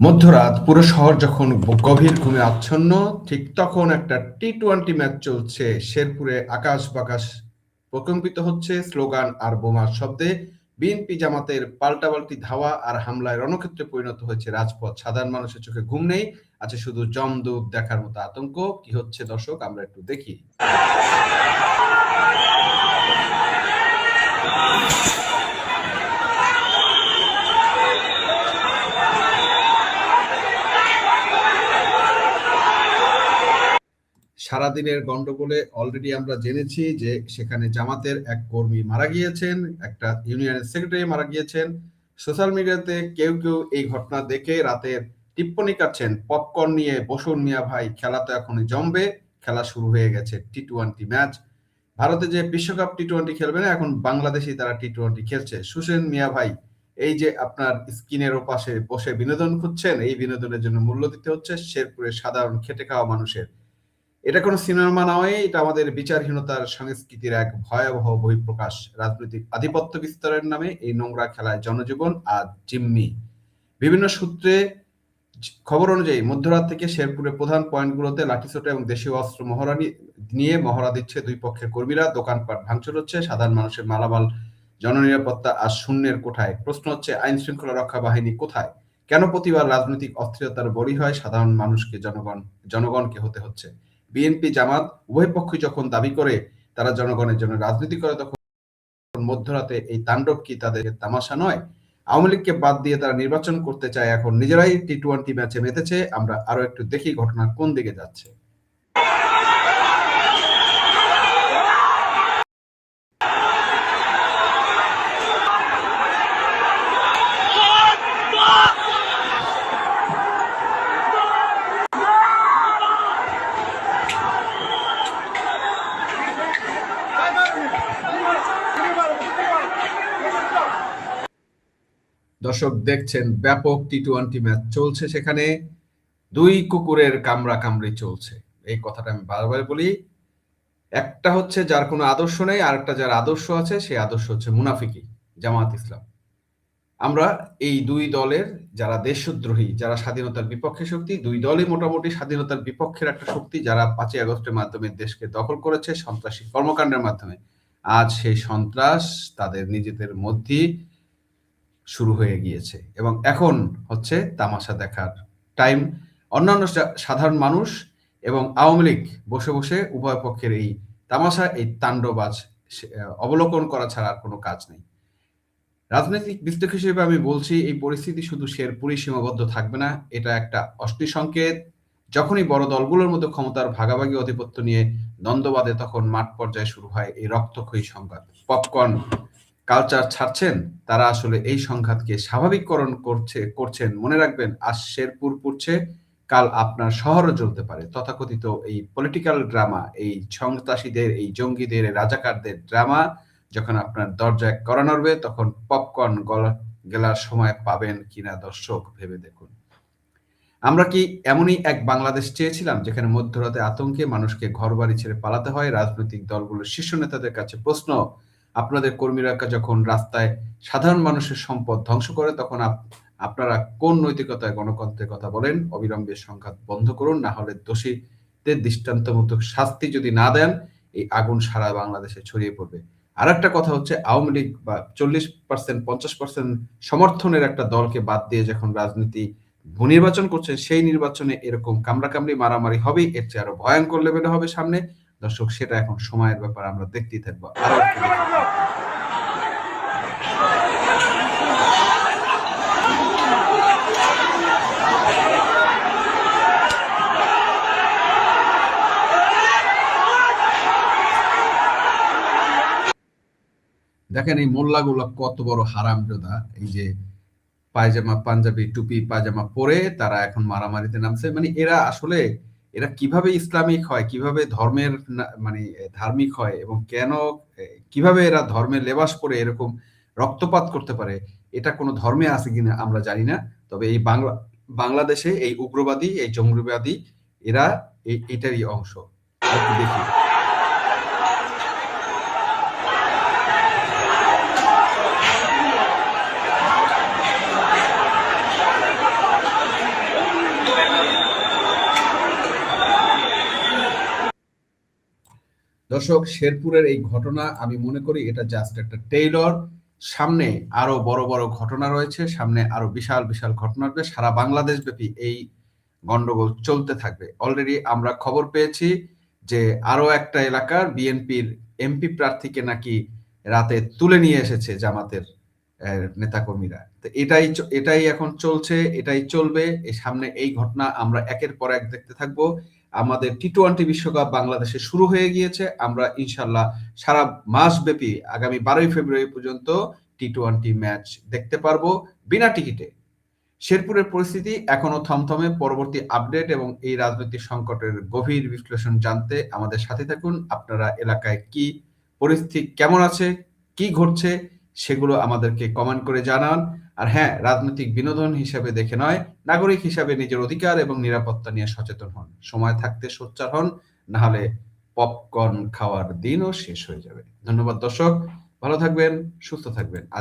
মধ্যরাত পুরো শহর যখন গভীর ঘুমে আচ্ছন্ন, ঠিক তখন একটা টি-টোয়েন্টি ম্যাচ চলছে। শেরপুরে আকাশ বাতাস প্রকম্পিত হচ্ছে স্লোগান আর বোমার শব্দে। বিএনপি জামাতের পাল্টাপাল্টি ধাওয়া আর হামলায় রণক্ষেত্রে পরিণত হয়েছে রাজপথ। সাধারণ মানুষের চোখে ঘুম নেই, আছে শুধু জমদূত দেখার মতো আতঙ্ক। কি হচ্ছে দর্শক, আমরা একটু দেখি। সারাদিনের গন্ডগোলে অলরেডি আমরা জেনেছি যে সেখানে জামাতের এক কর্মী মারা গিয়েছেন, একটা ইউনিয়নের সেক্রেটারি মারা গিয়েছেন। সোশ্যাল মিডিয়াতে কেউ কেউ এই ঘটনা দেখে রাতের টিপ্পনি কাটছেন, পপকর্ন নিয়ে বসুন মিয়া ভাই, খেলা তো এখনই জমবে। খেলা শুরু হয়ে গেছে, টি-টোয়েন্টি ম্যাচ। ভারতে যে বিশ্বকাপ টি-টোয়েন্টি খেলবে না, এখন বাংলাদেশেই তারা টি-টোয়েন্টি খেলছে। সুসেন মিয়া ভাই, এই যে আপনার স্ক্রিনের ওপাশে বসে বিনোদন খুঁজছেন, এই বিনোদনের জন্য মূল্য দিতে হচ্ছে শেরপুরের সাধারণ খেটে খাওয়া মানুষের। এটা কোনো সিনেমা নয়, এটা আমাদের বিচারহীনতার সংস্কৃতির এক ভয়াবহ বহিঃপ্রকাশ। রাজনৈতিক আধিপত্য বিস্তারের নামে এই নোংরা খেলায় জনজীবন আজ জিম্মি। বিভিন্ন সূত্রে খবর অনুযায়ী মধ্যরাত থেকে শেরপুরের প্রধান পয়েন্টগুলোতে লাঠিসোঁটা এবং দেশীয় অস্ত্র নিয়ে মহড়া দিচ্ছে দুই পক্ষের কর্মীরা। দোকানপাট ভাঙচুর হচ্ছে, সাধারণ মানুষের মালামাল, জননিরাপত্তা আর শূন্যের কোঠায়। প্রশ্ন হচ্ছে, আইন শৃঙ্খলা রক্ষা বাহিনী কোথায়? কেন প্রতিবার রাজনৈতিক অস্থিরতার বলি হয় সাধারণ মানুষকে, জনগণকে হতে হচ্ছে? বিএনপি জামাত উভয় পক্ষই যখন দাবি করে তারা জনগণের জন্য রাজনীতি করে, তখন মধ্যরাতে এই তাণ্ডব কি তাদের তামাশা নয়? আওয়ামী লীগকে বাদ দিয়ে তারা নির্বাচন করতে চায়, এখন নিজেরাই টি-টোয়েন্টি ম্যাচে মেতেছে। আমরা আরো একটু দেখি ঘটনা কোন দিকে যাচ্ছে। দর্শক দেখছেন, ব্যাপক টি-টোয়েন্টি ম্যাচ চলছে সেখানে। দুই কুকুরের কামড়া কামড়ি চলছে। এই কথাটা আমি বারবার বলি। একটা হচ্ছে যার কোনো আদর্শ নেই, আর একটা যার আদর্শ আছে, সেই আদর্শ হচ্ছে মুনাফিকি, জামাত ইসলাম। আমরা এই দুই দলের, যারা দেশদ্রোহী, যারা স্বাধীনতার বিপক্ষে শক্তি, দুই দলই মোটামুটি স্বাধীনতার বিপক্ষের একটা শক্তি, যারা 5ই আগস্টের মাধ্যমে দেশকে দখল করেছে সন্ত্রাসী কর্মকাণ্ডের মাধ্যমে। আজ সেই সন্ত্রাস তাদের নিজেদের মধ্যেই শুরু হয়ে গিয়েছে এবং এখন হচ্ছে তামাশা দেখার টাইম। অন্যান্য সাধারণ মানুষ এবং আওয়ামী লীগ বসে বসে উভয় পক্ষের এই তামাশা, এই তাণ্ডব আজ অবলোকন করা ছাড়া আর কোনো কাজ নেই। রাজনৈতিক বিশ্লেষক হিসেবে আমি বলছি, এই পরিস্থিতি শুধু শেরপুরেই সীমাবদ্ধ থাকবে না। এটা একটা অস্থির সংকেত। যখনই বড় দলগুলোর মধ্যে ক্ষমতার ভাগাভাগি আধিপত্য নিয়ে দ্বন্দ্ব বাধে, তখন মাঠ পর্যায়ে শুরু হয় এই রক্তক্ষয়ী সংঘাত। পপকর্ন কালচার ছাড়ছেন তারা আসলে এই সংঘাতকে স্বাভাবিককরণ করছেন। মনে রাখবেন, আজ শেরপুর পুড়ছে, কাল আপনার শহরও জ্বলতে পারে। তথাকথিত এই পলিটিক্যাল ড্রামা, এই সন্ত্রাসীদের, এই জঙ্গিদের, রাজাকারদের ড্রামা যখন আপনার দরজায় কড়া নাড়বে, তখন পপকর্ন গেলার সময় পাবেন কিনা দর্শক, ভেবে দেখুন। আমরা কি এমনই এক বাংলাদেশ চেয়েছিলাম, যেখানে মধ্যরাতে আতঙ্কে মানুষকে ঘরবাড়ি ছেড়ে পালাতে হয়? রাজনৈতিক দলগুলোর শীর্ষ নেতাদের কাছে প্রশ্ন, আপনাদের কর্মীরা যখন রাস্তায় সাধারণ মানুষের সম্পদ ধ্বংস করে, তখন আপনারা কোন নৈতিকতায় গণতন্ত্রের কথা বলেন? অবিলম্বে সংঘাত বন্ধ করুন, না হলে দোষীদের দৃষ্টান্তমূলক শাস্তি যদি না দেন, এই আগুন সারা বাংলাদেশে ছড়িয়ে পড়বে। আর একটা কথা হচ্ছে, আওয়ামী লীগ বা 40% 50% সমর্থনের একটা দলকে বাদ দিয়ে যখন রাজনীতি নির্বাচন করছেন, সেই নির্বাচনে এরকম কামড়াকামড়ি মারামারি হবেই, এর চেয়ে আরো ভয়ঙ্কর লেভেলে হবে সামনে। দর্শক, সেটা এখন সময়ের ব্যাপার, আমরা দেখতেই থাকবো। আরো একটু দেখি। দেখেন এই মোল্লাগুলো কত বড় হারামজাদা। এই যে পায়জামা, পাঞ্জাবি, টুপি, পায়জামা পরে তারা এখন মারামারিতে নামছে। মানে এরা আসলে, এরা কিভাবে ইসলামিক হয়, কিভাবে ধর্মের মানে ধার্মিক হয়, এবং কেন কিভাবে এরা ধর্মের লেবাস পরে এরকম রক্তপাত করতে পারে, এটা কোনো ধর্মে আছে কিনা আমরা জানি না। তবে এই বাংলাদেশে এই উগ্রবাদী, এই জঙ্গিবাদী, এরা এটারই অংশ। একটু দেখি। দর্শক, শেরপুরের এই ঘটনা আমি মনে করি এটা জাস্ট একটা টেইলর। সামনে আরো বড় বড় ঘটনা রয়েছে, সামনে আরো বিশাল বিশাল ঘটনা আসবে। সারা বাংলাদেশ ব্যাপী এই গন্ডগোল চলতে থাকবে। অলরেডি আমরা খবর পেয়েছি যে আরো একটা এলাকার বিএনপির এমপি প্রার্থীকে নাকি রাতে তুলে নিয়ে এসেছে জামাতের নেতাকর্মীরা। তো এটাই এখন চলছে, এটাই চলবে। সামনে এই ঘটনা আমরা একের পর এক দেখতে থাকবো। আমাদের টি-টোয়েন্টি বিশ্বকাপ বাংলাদেশে শুরু হয়ে গিয়েছে। আমরা ইনশাল্লাহ সারা মাস ব্যাপী আগামী 12ই ফেব্রুয়ারি পর্যন্ত টি-টোয়েন্টি ম্যাচ দেখতে পারবো বিনা টিকিটে। শেরপুরের পরিস্থিতি এখনো থমথমে। পরবর্তী আপডেট এবং এই রাজনৈতিক সংকটের গভীর বিশ্লেষণ জানতে আমাদের সাথে থাকুন। আপনারা এলাকায় কি পরিস্থিতি কেমন আছে, কি ঘটছে সেগুলো আমাদেরকে কমেন্ট করে জানান। আর হ্যাঁ, রাজনৈতিক বিনোদন হিসেবে দেখে নয়, নাগরিক হিসাবে নিজের অধিকার এবং নিরাপত্তা নিয়ে সচেতন হন। সময় থাকতে সোচ্চার হন, না হলে পপকর্ন খাওয়ার দিনও শেষ হয়ে যাবে। ধন্যবাদ দর্শক, ভালো থাকবেন, সুস্থ থাকবেন।